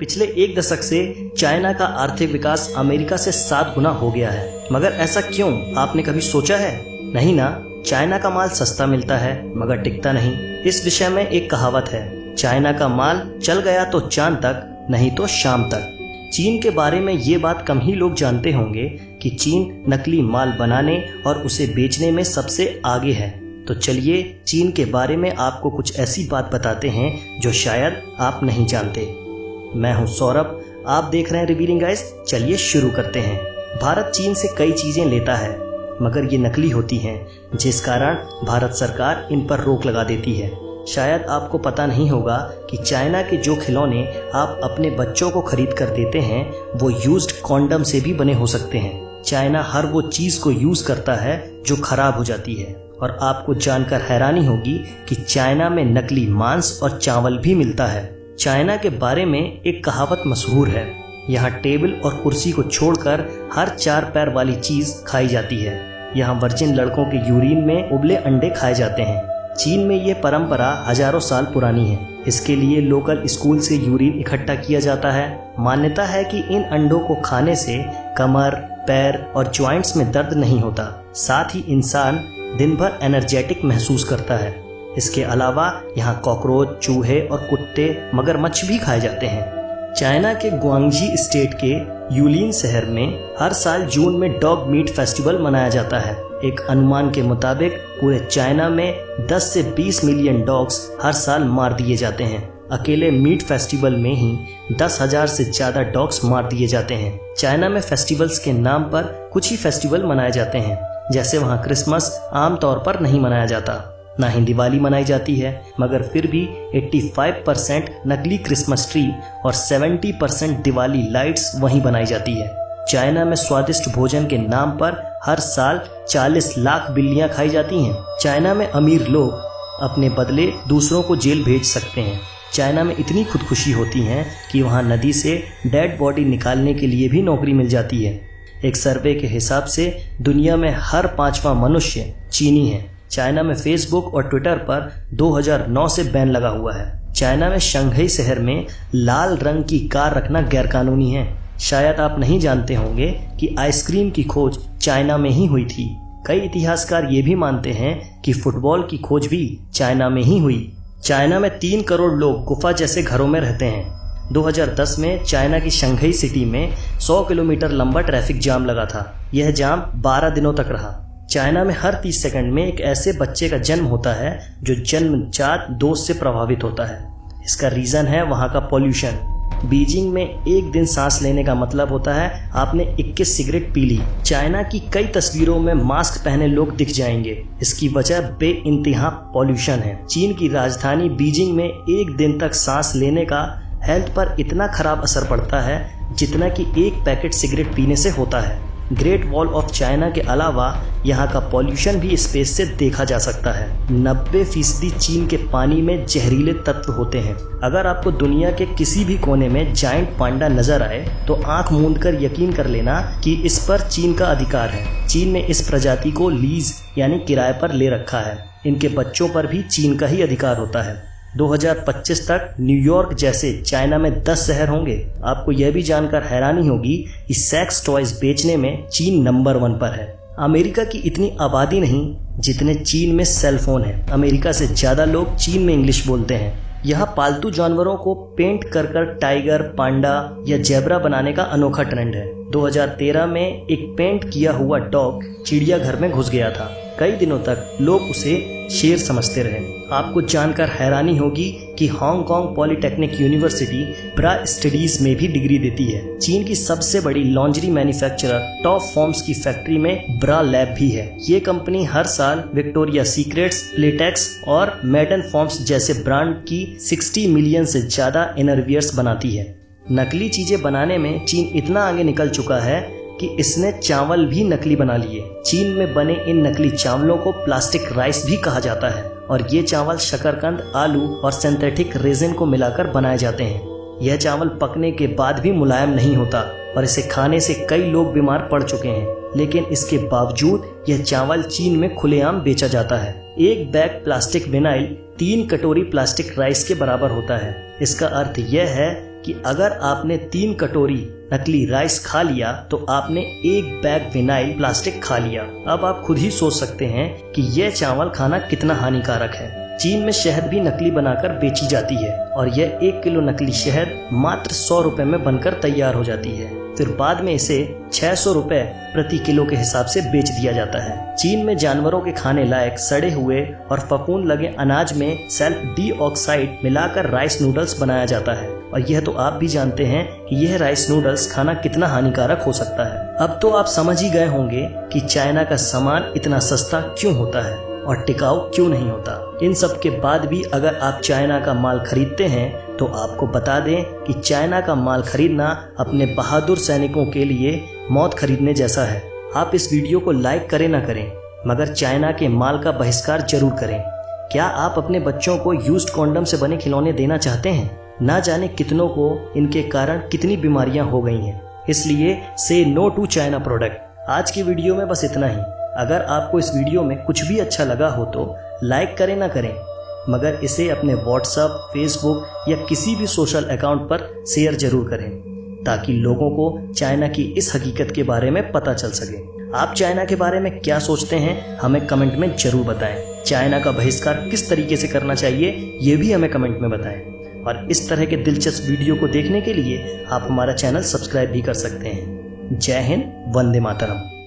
पिछले एक दशक से चाइना का आर्थिक विकास अमेरिका से 7 गुना हो गया है। मगर ऐसा क्यों, आपने कभी सोचा है? नहीं ना। चाइना का माल सस्ता मिलता है मगर टिकता नहीं। इस विषय में एक कहावत है, चाइना का माल चल गया तो चांद तक, नहीं तो शाम तक। चीन के बारे में ये बात कम ही लोग जानते होंगे कि चीन नकली माल बनाने और उसे बेचने में सबसे आगे है। तो चलिए चीन के बारे में आपको कुछ ऐसी बात बताते हैं जो शायद आप नहीं जानते। मैं हूं सौरभ, आप देख रहे हैं रिवीलिंग गाइस। चलिए शुरू करते हैं। भारत चीन से कई चीजें लेता है मगर ये नकली होती हैं, जिस कारण भारत सरकार इन पर रोक लगा देती है। शायद आपको पता नहीं होगा कि चाइना के जो खिलौने आप अपने बच्चों को खरीद कर देते हैं वो यूज्ड कॉन्डम से भी बने हो सकते हैं। चाइना हर वो चीज को यूज करता है जो खराब हो जाती है। और आपको जानकर हैरानी होगी कि चाइना में नकली मांस और चावल भी मिलता है। चाइना के बारे में एक कहावत मशहूर है, यहाँ टेबल और कुर्सी को छोड़कर हर 4 पैर वाली चीज खाई जाती है। यहाँ वर्जिन लड़कों के यूरिन में उबले अंडे खाए जाते हैं। चीन में ये परंपरा हजारों साल पुरानी है। इसके लिए लोकल स्कूल से यूरिन इकट्ठा किया जाता है। मान्यता है कि इन अंडों को खाने से कमर, पैर और जॉइंट्स में दर्द नहीं होता। साथ ही इंसान दिन भर एनर्जेटिक महसूस करता है। इसके अलावा यहाँ कॉकरोच, चूहे और कुत्ते, मगरमच्छ भी खाए जाते हैं। चाइना के ग्वांगजी स्टेट के यूलिन शहर में हर साल जून में डॉग मीट फेस्टिवल मनाया जाता है। एक अनुमान के मुताबिक पूरे चाइना में 10 से 20 मिलियन डॉग्स हर साल मार दिए जाते हैं। अकेले मीट फेस्टिवल में ही 10,000 से ज्यादा डॉग्स मार दिए जाते हैं। चाइना में फेस्टिवल्स के नाम पर कुछ ही फेस्टिवल मनाए जाते हैं। जैसे वहाँ क्रिसमस आमतौर पर नहीं मनाया जाता, ना ही दिवाली मनाई जाती है, मगर फिर भी 85% नकली क्रिसमस ट्री और 70% दिवाली लाइट्स वहीं बनाई जाती है। चाइना में स्वादिष्ट भोजन के नाम पर हर साल 40 लाख बिल्लियां खाई जाती हैं। चाइना में अमीर लोग अपने बदले दूसरों को जेल भेज सकते हैं। चाइना में इतनी खुदकुशी होती है कि वहाँ नदी से डेड बॉडी निकालने के लिए भी नौकरी मिल जाती है। एक सर्वे के हिसाब से दुनिया में हर 5वां मनुष्य चीनी है। चाइना में फेसबुक और ट्विटर पर 2009 से बैन लगा हुआ है। चाइना में शंघाई शहर में लाल रंग की कार रखना गैरकानूनी है। शायद आप नहीं जानते होंगे कि आइसक्रीम की खोज चाइना में ही हुई थी। कई इतिहासकार ये भी मानते हैं कि फुटबॉल की खोज भी चाइना में ही हुई। चाइना में 3 करोड़ लोग गुफा जैसे घरों में रहते हैं। 2010 में चाइना की शंघाई सिटी में 100 किलोमीटर लंबा ट्रैफिक जाम लगा था। यह जाम 12 दिनों तक रहा। चाइना में हर 30 सेकंड में एक ऐसे बच्चे का जन्म होता है जो जन्मजात दोष से प्रभावित होता है। इसका रीजन है वहाँ का पॉल्यूशन। बीजिंग में एक दिन सांस लेने का मतलब होता है आपने 21 सिगरेट पी ली। चाइना की कई तस्वीरों में मास्क पहने लोग दिख जाएंगे। इसकी वजह बेइंतहा पॉल्यूशन है। चीन की राजधानी बीजिंग में एक दिन तक सांस लेने का हेल्थ पर इतना खराब असर पड़ता है जितना कि एक पैकेट सिगरेट पीने से होता है। ग्रेट वॉल ऑफ चाइना के अलावा यहाँ का पॉल्यूशन भी स्पेस से देखा जा सकता है। 90% चीन के पानी में जहरीले तत्व होते हैं। अगर आपको दुनिया के किसी भी कोने में जायंट पांडा नजर आए तो आंख मूंदकर यकीन कर लेना कि इस पर चीन का अधिकार है। चीन ने इस प्रजाति को लीज यानी किराए पर ले रखा है। इनके बच्चों पर भी चीन का ही अधिकार होता है। 2025 तक न्यूयॉर्क जैसे चाइना में 10 शहर होंगे। आपको यह भी जानकर हैरानी होगी कि सेक्स टॉयज बेचने में चीन नंबर 1 पर है। अमेरिका की इतनी आबादी नहीं जितने चीन में सेल फोन है। अमेरिका से ज्यादा लोग चीन में इंग्लिश बोलते हैं। यहाँ पालतू जानवरों को पेंट कर टाइगर, पांडा या जेब्रा बनाने का अनोखा ट्रेंड है। 2013 में एक पेंट किया हुआ डॉग चिड़ियाघर में घुस गया था। कई दिनों तक लोग उसे शेर समझते रहे। आपको जानकर हैरानी होगी कि हांगकांग पॉलिटेक्निक यूनिवर्सिटी ब्रा स्टडीज में भी डिग्री देती है। चीन की सबसे बड़ी लॉन्ड्री मैन्युफैक्चरर टॉप फॉर्म्स की फैक्ट्री में ब्रा लैब भी है। ये कंपनी हर साल विक्टोरिया सीक्रेट्स, प्लेटेक्स और मेडन फॉर्म्स जैसे ब्रांड की 60 मिलियन से ज्यादा इनरवियर्स बनाती है। नकली चीजें बनाने में चीन इतना आगे निकल चुका है कि इसने चावल भी नकली बना लिए। चीन में बने इन नकली चावलों को प्लास्टिक राइस भी कहा जाता है और ये चावल शकरकंद, आलू और सिंथेटिक रेजिन को मिलाकर बनाए जाते हैं। यह चावल पकने के बाद भी मुलायम नहीं होता और इसे खाने से कई लोग बीमार पड़ चुके हैं। लेकिन इसके बावजूद यह चावल चीन में खुलेआम बेचा जाता है। एक बैग प्लास्टिक विनाइल 3 कटोरी प्लास्टिक राइस के बराबर होता है। इसका अर्थ यह है कि अगर आपने 3 कटोरी नकली राइस खा लिया तो आपने 1 बैग विनाइल प्लास्टिक खा लिया। अब आप खुद ही सोच सकते हैं कि यह चावल खाना कितना हानिकारक है। चीन में शहद भी नकली बनाकर बेची जाती है और यह 1 किलो नकली शहद मात्र 100 रुपए में बनकर तैयार हो जाती है। फिर बाद में इसे 600 रुपए प्रति किलो के हिसाब से बेच दिया जाता है। चीन में जानवरों के खाने लायक सड़े हुए और फफूंद लगे अनाज में सल्फर डाइऑक्साइड मिलाकर राइस नूडल्स बनाया जाता है और यह तो आप भी जानते हैं कि यह राइस नूडल्स खाना कितना हानिकारक हो सकता है। अब तो आप समझ ही गए होंगे कि चाइना का सामान इतना सस्ता क्यों होता है और टिकाऊ क्यों नहीं होता। इन सब के बाद भी अगर आप चाइना का माल खरीदते हैं तो आपको बता दें कि चाइना का माल खरीदना अपने बहादुर सैनिकों के लिए मौत खरीदने जैसा है। आप इस वीडियो को लाइक करें ना करें मगर चाइना के माल का बहिष्कार जरूर करें। क्या आप अपने बच्चों को यूज्ड कॉन्डम से बने खिलौने देना चाहते हैं? ना जाने कितनों को इनके कारण कितनी बीमारियां हो गई हैं। इसलिए से नो टू चाइना प्रोडक्ट। आज की वीडियो में बस इतना ही। अगर आपको इस वीडियो में कुछ भी अच्छा लगा हो तो लाइक करें ना करें मगर इसे अपने व्हाट्सएप, फेसबुक या किसी भी सोशल अकाउंट पर शेयर जरूर करें ताकि लोगों को चाइना की इस हकीकत के बारे में पता चल सके। आप चाइना के बारे में क्या सोचते हैं हमें कमेंट में जरूर बताएं। चाइना का बहिष्कार किस तरीके से करना चाहिए ये भी हमें कमेंट में बताएं और इस तरह के दिलचस्प वीडियो को देखने के लिए आप हमारा चैनल सब्सक्राइब भी कर सकते हैं। जय हिंद, वंदे मातरम।